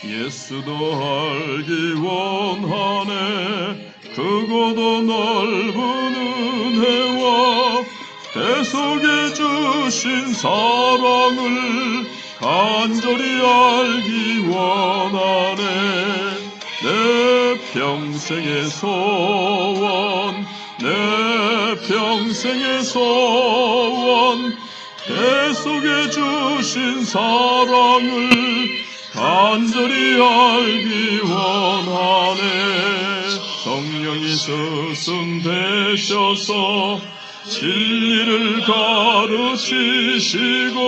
예수도 알기 원하네. 크고도 넓은 은혜와 대속에 주신 사랑을 간절히 알기 원하네. 내 평생의 소원, 내 평생의 소원, 대속에 주신 사랑을 간절히 알기 원하네. 성령이 스승되셔서 진리를 가르치시고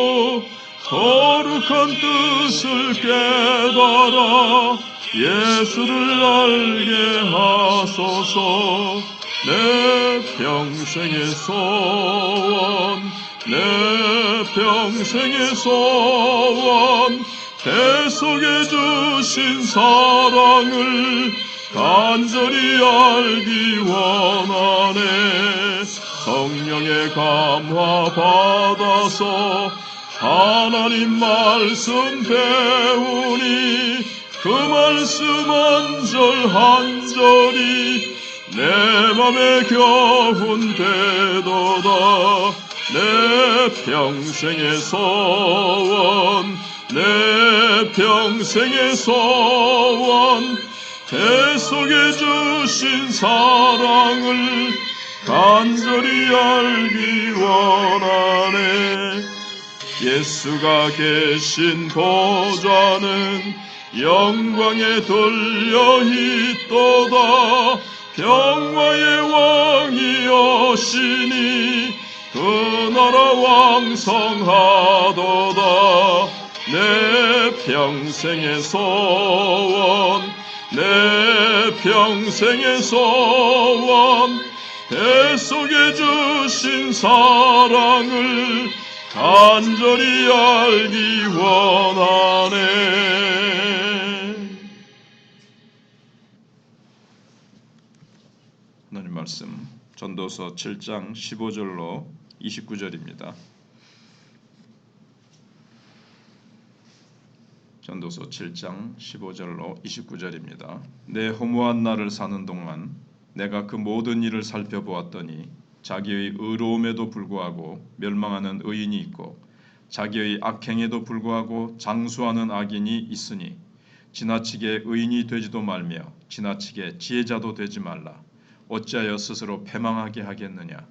거룩한 뜻을 깨달아 예수를 알게 하소서. 내 평생의 소원, 내 평생의 소원, 대속에 주신 사랑을 간절히 알기 원하네. 성령의 감화 받아서 하나님 말씀 배우니 그 말씀 한 절 한 절이 내 맘에 겨운 되도다. 내 평생의 소원, 내 평생의 소원, 대속에 주신 사랑을 간절히 알기 원하네. 예수가 계신 보좌는 영광에 돌려 있도다. 평화의 왕이 오시니 그 나라 왕성하도다. 내 평생의 소원, 내 평생의 소원, 대속에 주신 사랑을 간절히 알기 원하네. 하나님 말씀 전도서 7장 15절로 29절입니다. 전도서 7장 15절로 29절입니다. 내 허무한 날을 사는 동안 내가 그 모든 일을 살펴보았더니 자기의 의로움에도 불구하고 멸망하는 의인이 있고 자기의 악행에도 불구하고 장수하는 악인이 있으니 지나치게 의인이 되지도 말며 지나치게 지혜자도 되지 말라. 어찌하여 스스로 패망하게 하겠느냐.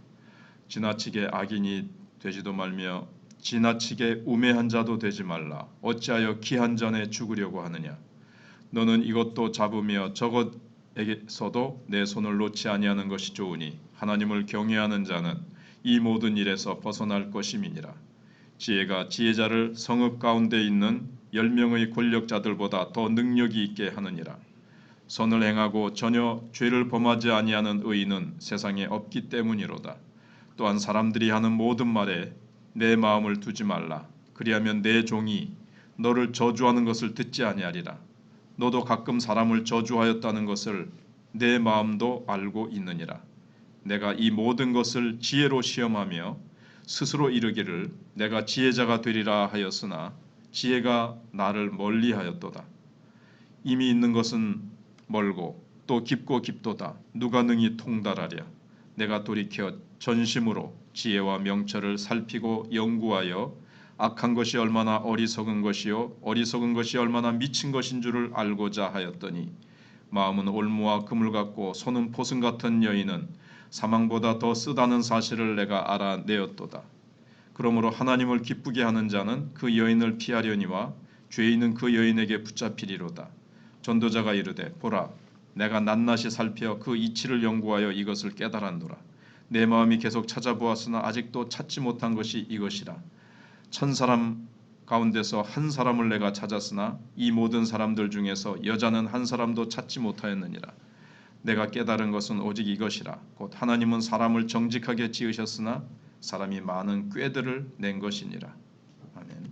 지나치게 악인이 되지도 말며 지나치게 우매한 자도 되지 말라. 어찌하여 기한 전에 죽으려고 하느냐. 너는 이것도 잡으며 저것에게서도 내 손을 놓지 아니하는 것이 좋으니 하나님을 경외하는 자는 이 모든 일에서 벗어날 것임이니라. 지혜가 지혜자를 성읍 가운데 있는 10명의 권력자들보다 더 능력이 있게 하느니라. 선을 행하고 전혀 죄를 범하지 아니하는 의인은 세상에 없기 때문이로다. 또한 사람들이 하는 모든 말에 내 마음을 두지 말라. 그리하면 내 종이 너를 저주하는 것을 듣지 아니하리라. 너도 가끔 사람을 저주하였다는 것을 내 마음도 알고 있느니라. 내가 이 모든 것을 지혜로 시험하며 스스로 이르기를 내가 지혜자가 되리라 하였으나 지혜가 나를 멀리하였도다. 이미 있는 것은 멀고 또 깊고 깊도다. 누가 능히 통달하랴. 내가 돌이켜 전심으로 지혜와 명철을 살피고 연구하여 악한 것이 얼마나 어리석은 것이요 어리석은 것이 얼마나 미친 것인 줄을 알고자 하였더니 마음은 올무와 그물 같고 손은 포승 같은 여인은 사망보다 더 쓰다는 사실을 내가 알아내었도다. 그러므로 하나님을 기쁘게 하는 자는 그 여인을 피하려니와 죄인은 그 여인에게 붙잡히리로다. 전도자가 이르되 보라 내가 낱낱이 살펴 그 이치를 연구하여 이것을 깨달았노라. 내 마음이 계속 찾아보았으나 아직도 찾지 못한 것이 이것이라. 1000사람 가운데서 한 사람을 내가 찾았으나 이 모든 사람들 중에서 여자는 한 사람도 찾지 못하였느니라. 내가 깨달은 것은 오직 이것이라. 곧 하나님은 사람을 정직하게 지으셨으나 사람이 많은 꾀들을 낸 것이니라. 아멘.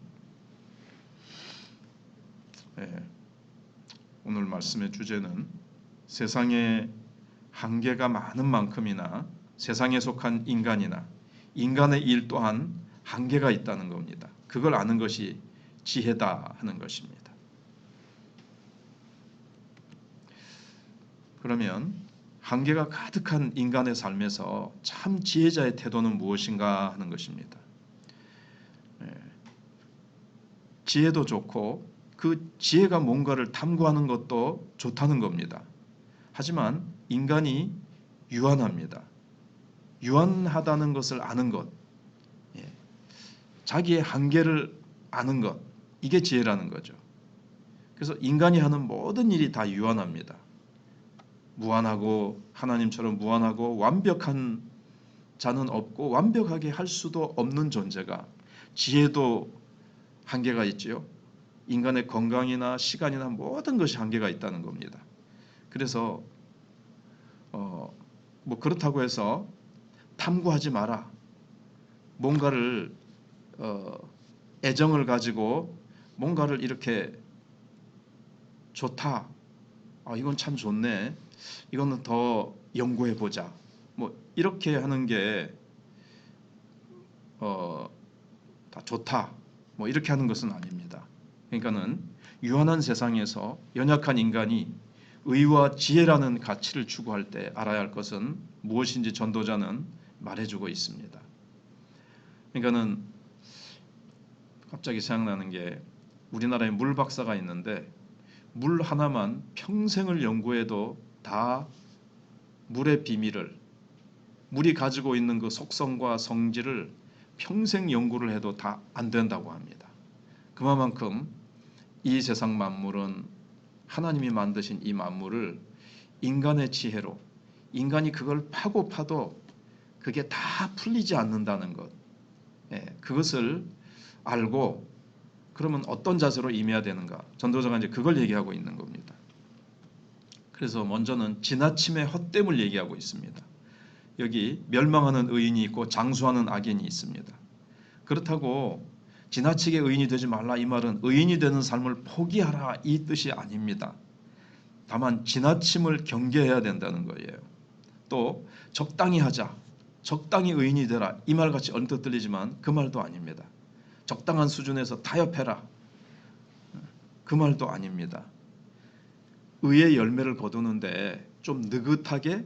오늘 말씀의 주제는 세상에 한계가 많은 만큼이나 세상에 속한 인간이나 인간의 일 또한 한계가 있다는 겁니다. 그걸 아는 것이 지혜다 하는 것입니다. 그러면 한계가 가득한 인간의 삶에서 참 지혜자의 태도는 무엇인가 하는 것입니다. 지혜도 좋고 그 지혜가 뭔가를 탐구하는 것도 좋다는 겁니다. 하지만 인간이 유한합니다. 유한하다는 것을 아는 것, 자기의 한계를 아는 것, 이게 지혜라는 거죠. 그래서 인간이 하는 모든 일이 다 유한합니다. 무한하고 하나님처럼 무한하고 완벽한 자는 없고 완벽하게 할 수도 없는 존재가, 지혜도 한계가 있지요. 인간의 건강이나 시간이나 모든 것이 한계가 있다는 겁니다. 그래서 뭐 그렇다고 해서 탐구하지 마라. 뭔가를 애정을 가지고 뭔가를 이렇게 좋다. 이건 참 좋네. 이거는 더 연구해 보자. 뭐 이렇게 하는 게 다 좋다. 뭐 이렇게 하는 것은 아닙니다. 그러니까는 유한한 세상에서 연약한 인간이 의와 지혜라는 가치를 추구할 때 알아야 할 것은 무엇인지 전도자는 말해주고 있습니다. 그러니까는 갑자기 생각나는 게, 우리나라에 물 박사가 있는데 물 하나만 평생을 연구해도 다 물의 비밀을, 물이 가지고 있는 그 속성과 성질을 평생 연구를 해도 다 안 된다고 합니다. 그만큼 이 세상 만물은 하나님이 만드신 이 만물을 인간의 지혜로, 인간이 그걸 파고 파도 그게 다 풀리지 않는다는 것, 그것을 알고 그러면 어떤 자세로 임해야 되는가, 전도자가 이제 그걸 얘기하고 있는 겁니다. 그래서 먼저는 지나침의 헛됨을 얘기하고 있습니다. 여기 멸망하는 의인이 있고 장수하는 악인이 있습니다. 그렇다고 지나치게 의인이 되지 말라, 이 말은 의인이 되는 삶을 포기하라 이 뜻이 아닙니다. 다만 지나침을 경계해야 된다는 거예요. 또 적당히 하자, 적당히 의인이 되라, 이 말같이 언뜻 들리지만 그 말도 아닙니다. 적당한 수준에서 타협해라, 그 말도 아닙니다. 의의 열매를 거두는데 좀 느긋하게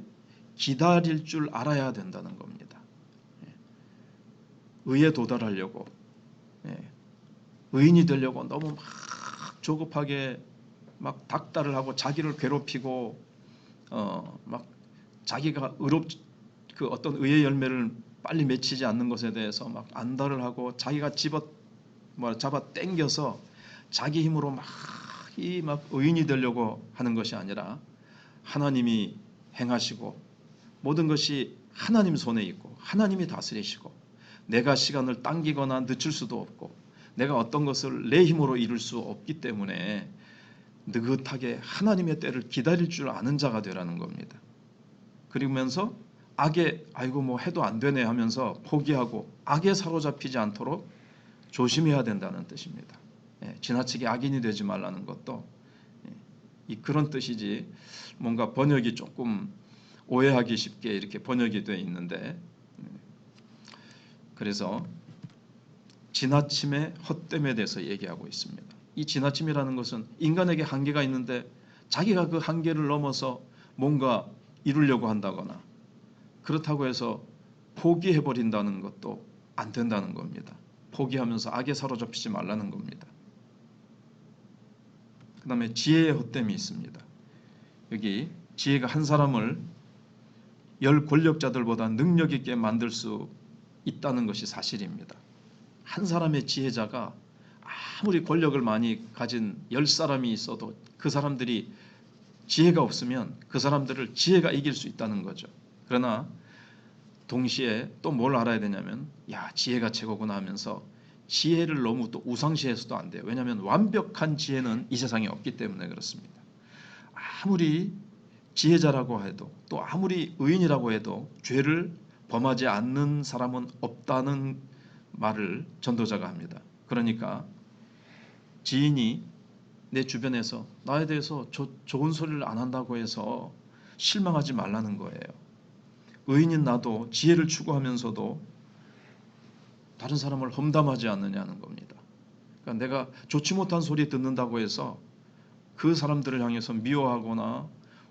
기다릴 줄 알아야 된다는 겁니다. 의에 도달하려고, 의인이 되려고 너무 막 조급하게 막 닥달을 하고 자기를 괴롭히고 막 자기가 그 어떤 의의 열매를 빨리 맺히지 않는 것에 대해서 막 안달을 하고 자기가 잡아 당겨서 자기 힘으로 막 의인이 되려고 하는 것이 아니라, 하나님이 행하시고 모든 것이 하나님 손에 있고 하나님이 다스리시고, 내가 시간을 당기거나 늦출 수도 없고 내가 어떤 것을 내 힘으로 이룰 수 없기 때문에 느긋하게 하나님의 때를 기다릴 줄 아는 자가 되라는 겁니다. 그러면서 악에 아이고 뭐 해도 안 되네 하면서 포기하고 악에 사로잡히지 않도록 조심해야 된다는 뜻입니다. 지나치게 악인이 되지 말라는 것도 그런 뜻이지, 뭔가 번역이 조금 오해하기 쉽게 이렇게 번역이 되어 있는데, 그래서 지나침의 헛됨에 대해서 얘기하고 있습니다. 이 지나침이라는 것은 인간에게 한계가 있는데 자기가 그 한계를 넘어서 뭔가 이루려고 한다거나 그렇다고 해서 포기해버린다는 것도 안 된다는 겁니다. 포기하면서 악에 사로잡히지 말라는 겁니다. 그 다음에 지혜의 헛됨이 있습니다. 여기 지혜가 한 사람을 열 권력자들보다 능력 있게 만들 수 있다는 것이 사실입니다. 한 사람의 지혜자가 아무리 권력을 많이 가진 10사람이 있어도 그 사람들이 지혜가 없으면 그 사람들을 지혜가 이길 수 있다는 거죠. 그러나 동시에 또 뭘 알아야 되냐면, 지혜가 최고구나 하면서 지혜를 너무 또 우상시해서도 안 돼요. 왜냐하면 완벽한 지혜는 이 세상에 없기 때문에 그렇습니다. 아무리 지혜자라고 해도 또 아무리 의인이라고 해도 죄를 범하지 않는 사람은 없다는 말을 전도자가 합니다. 그러니까 지인이 내 주변에서 나에 대해서 좋은 소리를 안 한다고 해서 실망하지 말라는 거예요. 의인인 나도 지혜를 추구하면서도 다른 사람을 험담하지 않느냐는 겁니다. 그러니까 내가 좋지 못한 소리 듣는다고 해서 그 사람들을 향해서 미워하거나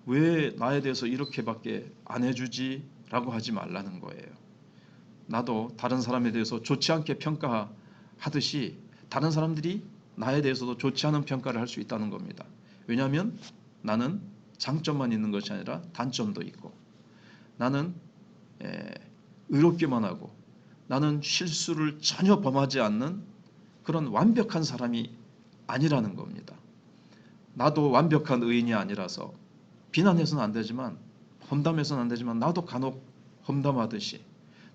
왜 나에 대해서 이렇게밖에 안 해주지? 라고 하지 말라는 거예요. 나도 다른 사람에 대해서 좋지 않게 평가하듯이 다른 사람들이 나에 대해서도 좋지 않은 평가를 할 수 있다는 겁니다. 왜냐하면 나는 장점만 있는 것이 아니라 단점도 있고, 나는 의롭기만 하고, 나는 실수를 전혀 범하지 않는 그런 완벽한 사람이 아니라는 겁니다. 나도 완벽한 의인이 아니라서 비난해서는 안 되지만, 험담해서는 안 되지만, 나도 간혹 험담하듯이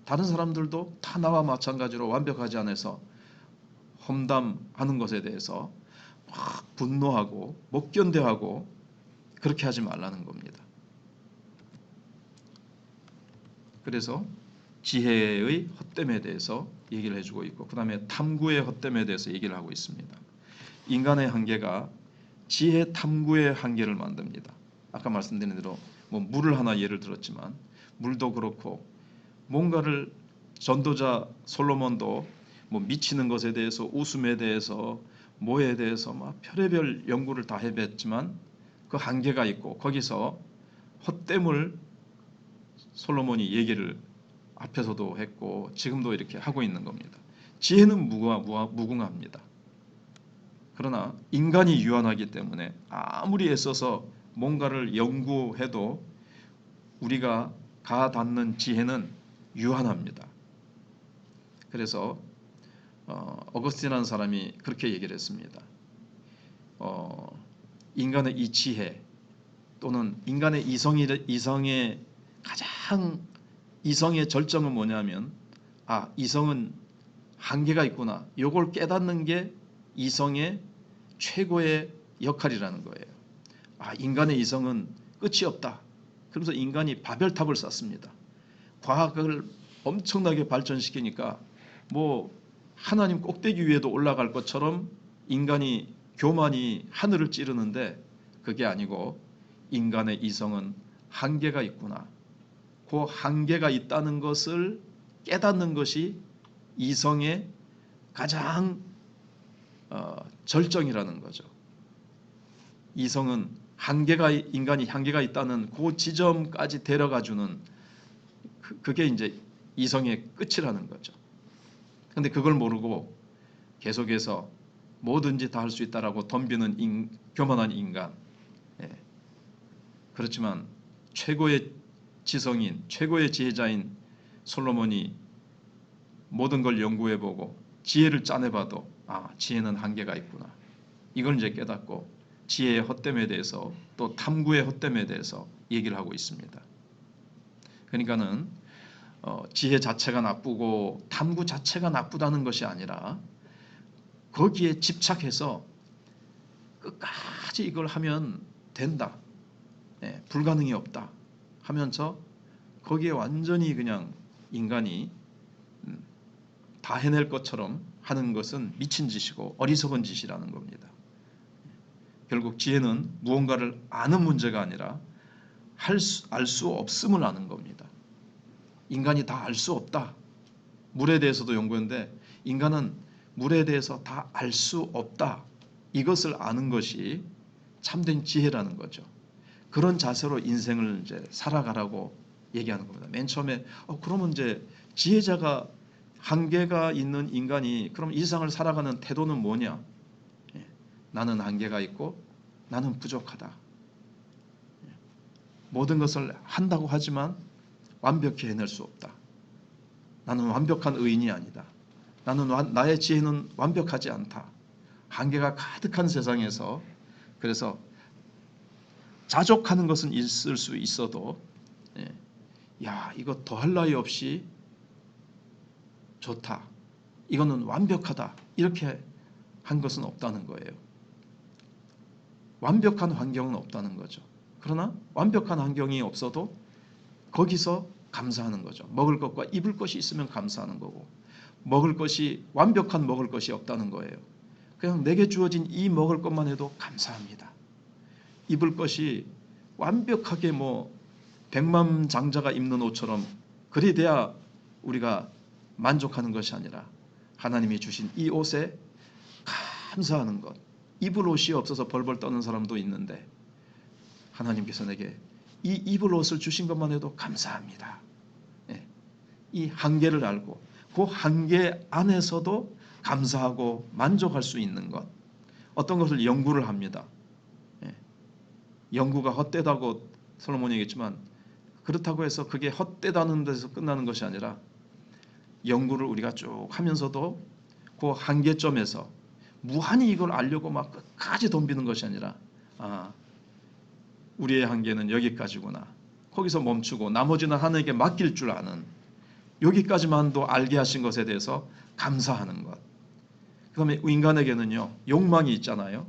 다른 사람들도 다 나와 마찬가지로 완벽하지 않아서 험담하는 것에 대해서 막 분노하고 못 견뎌하고 그렇게 하지 말라는 겁니다. 그래서 지혜의 헛됨에 대해서 얘기를 해주고 있고, 그 다음에 탐구의 헛됨에 대해서 얘기를 하고 있습니다. 인간의 한계가 지혜 탐구의 한계를 만듭니다. 아까 말씀드린 대로 뭐 물을 하나 예를 들었지만, 물도 그렇고 뭔가를 전도자 솔로몬도 뭐 미치는 것에 대해서, 웃음에 대해서, 뭐에 대해서 막 별의별 연구를 다 해봤지만 그 한계가 있고, 거기서 헛됨을 솔로몬이 얘기를 앞에서도 했고 지금도 이렇게 하고 있는 겁니다. 지혜는 무궁합니다. 그러나 인간이 유한하기 때문에 아무리 애써서 뭔가를 연구해도 우리가 가닿는 지혜는 유한합니다. 그래서 어거스틴이라는 사람이 그렇게 얘기를 했습니다. 인간의 이 지혜 또는 인간의 이성의 가장 이성의 절정은 뭐냐면, 이성은 한계가 있구나, 요걸 깨닫는 게 이성의 최고의 역할이라는 거예요. 인간의 이성은 끝이 없다. 그러면서 인간이 바벨탑을 쌓습니다. 과학을 엄청나게 발전시키니까 뭐 하나님 꼭대기 위에도 올라갈 것처럼 인간이 교만이 하늘을 찌르는데, 그게 아니고 인간의 이성은 한계가 있구나, 그 한계가 있다는 것을 깨닫는 것이 이성의 가장 절정이라는 거죠. 이성은 인간이 한계가 있다는 그 지점까지 데려가주는 그게 이제 이성의 끝이라는 거죠. 그런데 그걸 모르고 계속해서 뭐든지 다 할 수 있다라고 덤비는 교만한 인간. 그렇지만 최고의 지성인, 최고의 지혜자인 솔로몬이 모든 걸 연구해보고 지혜를 짜내봐도 지혜는 한계가 있구나, 이걸 이제 깨닫고 지혜의 헛됨에 대해서 또 탐구의 헛됨에 대해서 얘기를 하고 있습니다. 그러니까는 지혜 자체가 나쁘고 탐구 자체가 나쁘다는 것이 아니라 거기에 집착해서 끝까지 이걸 하면 된다, 불가능이 없다 하면서 거기에 완전히 그냥 인간이 다 해낼 것처럼 하는 것은 미친 짓이고 어리석은 짓이라는 겁니다. 결국 지혜는 무언가를 아는 문제가 아니라 알 수 없음을 아는 겁니다. 인간이 다 알 수 없다. 물에 대해서도 연구했는데 인간은 물에 대해서 다 알 수 없다, 이것을 아는 것이 참된 지혜라는 거죠. 그런 자세로 인생을 이제 살아가라고 얘기하는 겁니다. 맨 처음에 그러면 이제 지혜자가 한계가 있는 인간이 그럼 이 세상을 살아가는 태도는 뭐냐? 나는 한계가 있고 나는 부족하다. 모든 것을 한다고 하지만 완벽히 해낼 수 없다. 나는 완벽한 의인이 아니다. 나의 지혜는 완벽하지 않다. 한계가 가득한 세상에서, 그래서 자족하는 것은 있을 수 있어도 이거 더할 나위 없이 좋다, 이거는 완벽하다, 이렇게 한 것은 없다는 거예요. 완벽한 환경은 없다는 거죠. 그러나 완벽한 환경이 없어도 거기서 감사하는 거죠. 먹을 것과 입을 것이 있으면 감사하는 거고, 완벽한 먹을 것이 없다는 거예요. 그냥 내게 주어진 이 먹을 것만 해도 감사합니다. 입을 것이 완벽하게 백만장자가 입는 옷처럼 그리 돼야 우리가 만족하는 것이 아니라 하나님이 주신 이 옷에 감사하는 것. 입을 옷이 없어서 벌벌 떠는 사람도 있는데 하나님께서 내게 이 입을 옷을 주신 것만 해도 감사합니다. 예. 이 한계를 알고 그 한계 안에서도 감사하고 만족할 수 있는 것, 어떤 것을 연구를 합니다. 예. 연구가 헛되다고 솔로몬이 얘기했지만 그렇다고 해서 그게 헛되다는 데서 끝나는 것이 아니라 연구를 우리가 쭉 하면서도 그 한계점에서 무한히 이걸 알려고 막 끝까지 덤비는 것이 아니라 우리의 한계는 여기까지구나. 거기서 멈추고 나머지는 하나님께 맡길 줄 아는, 여기까지만도 알게 하신 것에 대해서 감사하는 것. 그 다음에 인간에게는요, 욕망이 있잖아요.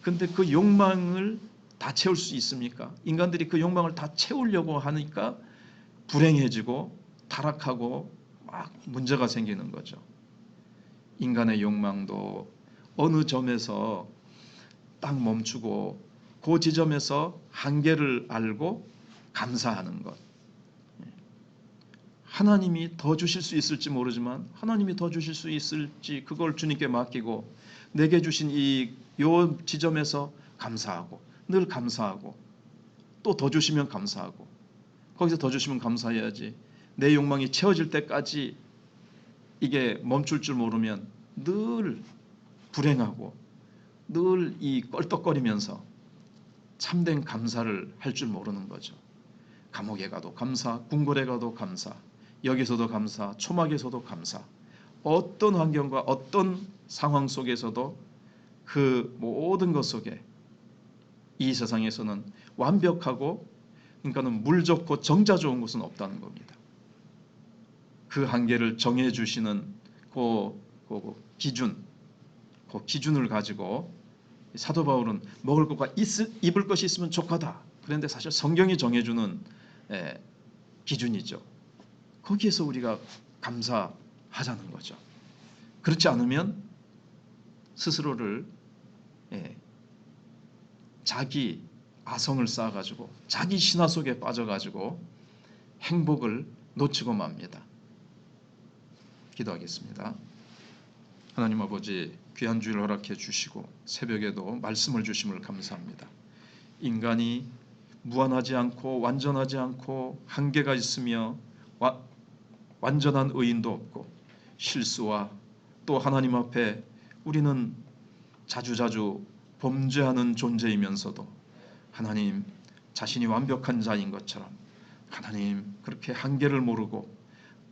근데 그 욕망을 다 채울 수 있습니까? 인간들이 그 욕망을 다 채우려고 하니까 불행해지고 타락하고 막 문제가 생기는 거죠. 인간의 욕망도 어느 점에서 딱 멈추고 그 지점에서 한계를 알고 감사하는 것. 하나님이 더 주실 수 있을지 모르지만 하나님이 더 주실 수 있을지 그걸 주님께 맡기고 내게 주신 요 지점에서 감사하고 늘 감사하고 또 더 주시면 감사하고 거기서 더 주시면 감사해야지. 내 욕망이 채워질 때까지 이게 멈출 줄 모르면 늘 불행하고 늘 이 껄떡거리면서 참된 감사를 할 줄 모르는 거죠. 감옥에 가도 감사, 궁궐에 가도 감사, 여기서도 감사, 초막에서도 감사. 어떤 환경과 어떤 상황 속에서도 그 모든 것 속에 이 세상에서는 완벽하고 그러니까는 물 좋고 정자 좋은 것은 없다는 겁니다. 그 한계를 정해 주시는 그 기준을 가지고 사도 바울은 먹을 것과 입을 것이 있으면 족하다. 그런데 사실 성경이 정해주는 기준이죠. 거기에서 우리가 감사하자는 거죠. 그렇지 않으면 스스로를 자기 아성을 쌓아가지고 자기 신화 속에 빠져가지고 행복을 놓치고 맙니다. 기도하겠습니다. 하나님 아버지, 귀한 주일 허락해 주시고 새벽에도 말씀을 주심을 감사합니다. 인간이 무한하지 않고 완전하지 않고 한계가 있으며 완전한 의인도 없고 실수와 또 하나님 앞에 우리는 자주자주 범죄하는 존재이면서도 하나님 자신이 완벽한 자인 것처럼 하나님 그렇게 한계를 모르고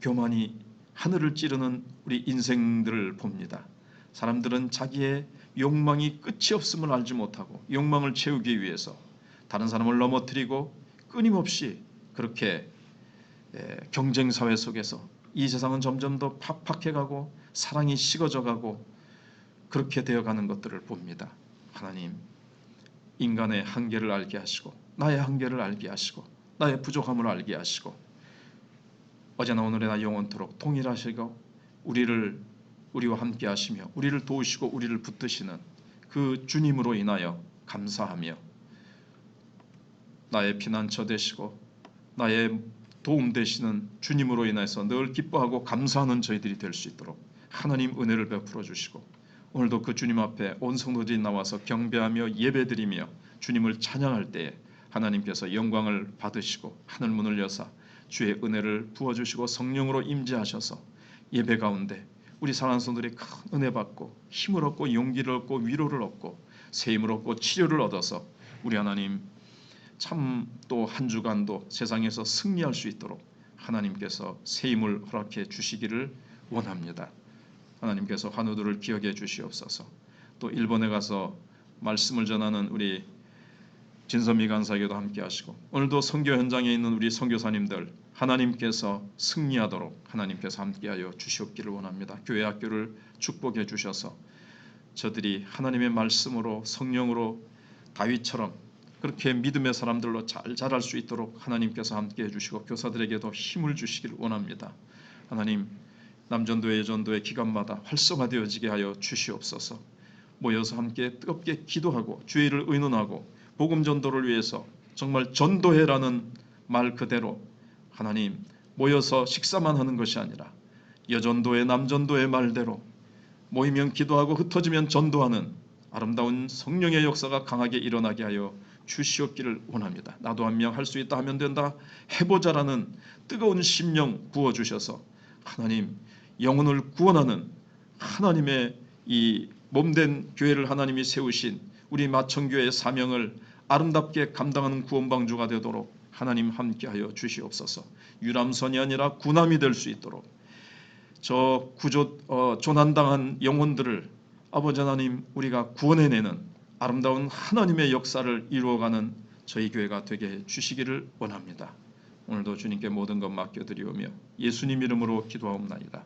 교만이 하늘을 찌르는 우리 인생들을 봅니다. 사람들은 자기의 욕망이 끝이 없음을 알지 못하고 욕망을 채우기 위해서 다른 사람을 넘어뜨리고 끊임없이 그렇게 경쟁 사회 속에서 이 세상은 점점 더 팍팍해가고 사랑이 식어져가고 그렇게 되어가는 것들을 봅니다. 하나님, 인간의 한계를 알게 하시고 나의 한계를 알게 하시고 나의 부족함을 알게 하시고 어제나 오늘이나 영원토록 동일하시고 우리와 함께 하시며 우리를 도우시고 우리를 붙드시는 그 주님으로 인하여 감사하며 나의 피난처 되시고 나의 도움 되시는 주님으로 인해서 늘 기뻐하고 감사하는 저희들이 될 수 있도록 하나님 은혜를 베풀어 주시고 오늘도 그 주님 앞에 온 성도들이 나와서 경배하며 예배드리며 주님을 찬양할 때에 하나님께서 영광을 받으시고 하늘 문을 여사 주의 은혜를 부어주시고 성령으로 임재하셔서 예배 가운데 우리 사랑하는 성도들이 큰 은혜 받고 힘을 얻고 용기를 얻고 위로를 얻고 새 힘을 얻고 치료를 얻어서 우리 하나님 참 또 한 주간도 세상에서 승리할 수 있도록 하나님께서 새 힘을 허락해 주시기를 원합니다. 하나님께서 환우들을 기억해 주시옵소서. 또 일본에 가서 말씀을 전하는 우리 진선미 간사에게도 함께 하시고 오늘도 선교 현장에 있는 우리 선교사님들 하나님께서 승리하도록 하나님께서 함께하여 주시옵기를 원합니다. 교회 학교를 축복해 주셔서 저들이 하나님의 말씀으로 성령으로 다윗처럼 그렇게 믿음의 사람들로 잘 자랄 수 있도록 하나님께서 함께해 주시고 교사들에게도 힘을 주시기를 원합니다. 하나님 남전도회 여전도회 기간마다 활성화되어지게 하여 주시옵소서. 모여서 함께 뜨겁게 기도하고 주의 일을 의논하고 복음 전도를 위해서 정말 전도회라는 말 그대로 하나님 모여서 식사만 하는 것이 아니라 여전도회 남전도회 말대로 모이면 기도하고 흩어지면 전도하는 아름다운 성령의 역사가 강하게 일어나게 하여 주시옵기를 원합니다. 나도 한 명 할 수 있다 하면 된다. 해보자라는 뜨거운 심령 부어주셔서 하나님 영혼을 구원하는 하나님의 이 몸된 교회를 하나님이 세우신 우리 마천교회의 사명을 아름답게 감당하는 구원방주가 되도록 하나님 함께하여 주시옵소서. 유람선이 아니라 군함이 될 수 있도록 저 조난당한 영혼들을 아버지 하나님 우리가 구원해내는 아름다운 하나님의 역사를 이루어가는 저희 교회가 되게 해 주시기를 원합니다. 오늘도 주님께 모든 것 맡겨드리오며 예수님 이름으로 기도하옵나이다.